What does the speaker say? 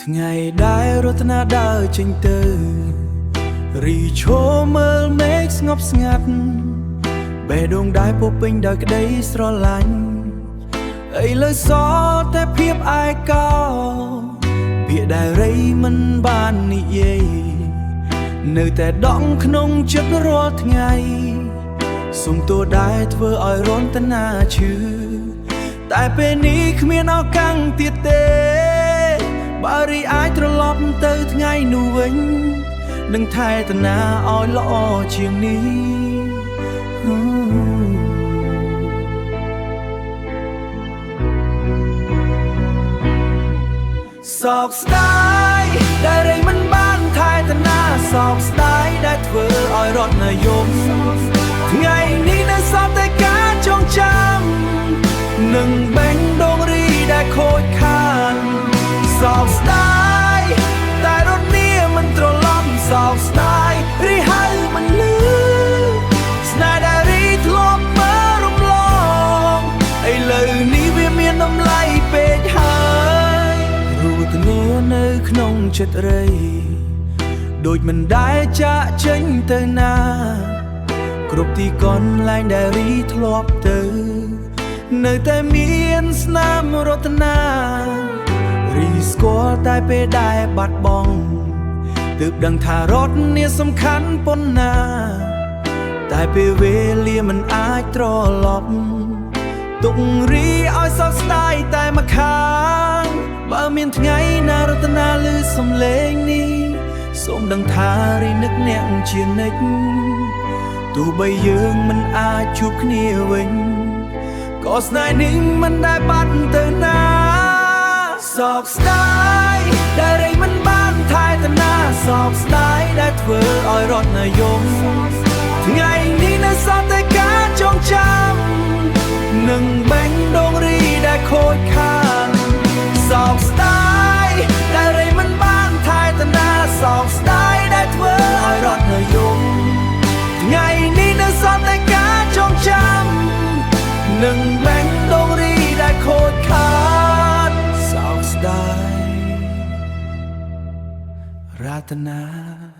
ថ្ងៃដែលរតនាដើរចេញទៅរីឈរមើលមេឃស្ងប់ស្ងាត់បេះដូងដែលពោពេញដោយក្តីស្រឡាញ់ឥឡូវសល់តែភាពឯកោពាក្យដែលរីមិនបាននិយាយនៅតែដក់ក្នុងចិត្តរាល់ថ្ងៃសុំទោសដែលធ្វើឲ្យរនតនាឈឺតែពេលនេះគ្មានឱកាសទៀតទេបើរីអាចត្រឡប់ទៅថ្ងៃនោះវិញនឹងថែតនាឲ្យល្អជាងនេះសោកស្ដាយដែលរីមិនបានថែតនាសោកស្ដាយដែលធ្វើឲ្យរត់នៅយំថ្ងៃនេះនៅសល់តែការចងចាំនឹងបេះដូងរីដែលខូចខាតសោកស្ដាយតែរត់នេះមិនត្រឡប់សោកស្ដាយរីហៅមិនលឺស្នេហ៍ដែលរីធ្លាប់មករំលងឥឡូវនេះវាមានតម្លៃពេកហើយរូបធានានៅក្នុងចិត្តរីដូចមិនដែលចាក់ចេញទៅណាគ្រប់ទីកន្លែងដែលរីធ្លាប់ទៅនៅតែមានស្នាមរតនារីស្គាល់តែពេលដែលបាត់បង់ទើបដឹងថារត់នេះសំខាន់ប៉ុណ្ណាតែពេលវេលាមិនអាចត្រឡប់ទុករីឲ្យសោកស្ដាយតែម្ខាងបើមានថ្ងៃណារតនាឮសំឡេងនេះសូមដឹងថារីនឹកអ្នកជានិច្ចទោះបីយើងមិនអាចជួបគ្នាវិញក៏ស្នេហ៍នេះមិនដែលបាត់ទៅណាសោកស្ដាយដែលរីមិនបានថែតនាសោកស្ដាយដែលធ្វើឲ្យរត់នៅយំថ្ងៃនេះនៅសល់តែការចងចាំនឹងបេះដូងរីដែលខូចខាតសោកស្ដាយដែលរីមិនបានថែតនាសោកស្ដាយដែលធ្វើឲ្យរត់នៅយំថ្ងៃនេះនៅសល់តែការចងចាំនឹងបេះដូងរីដែលខូចខាតសោកស្ដាយរតនា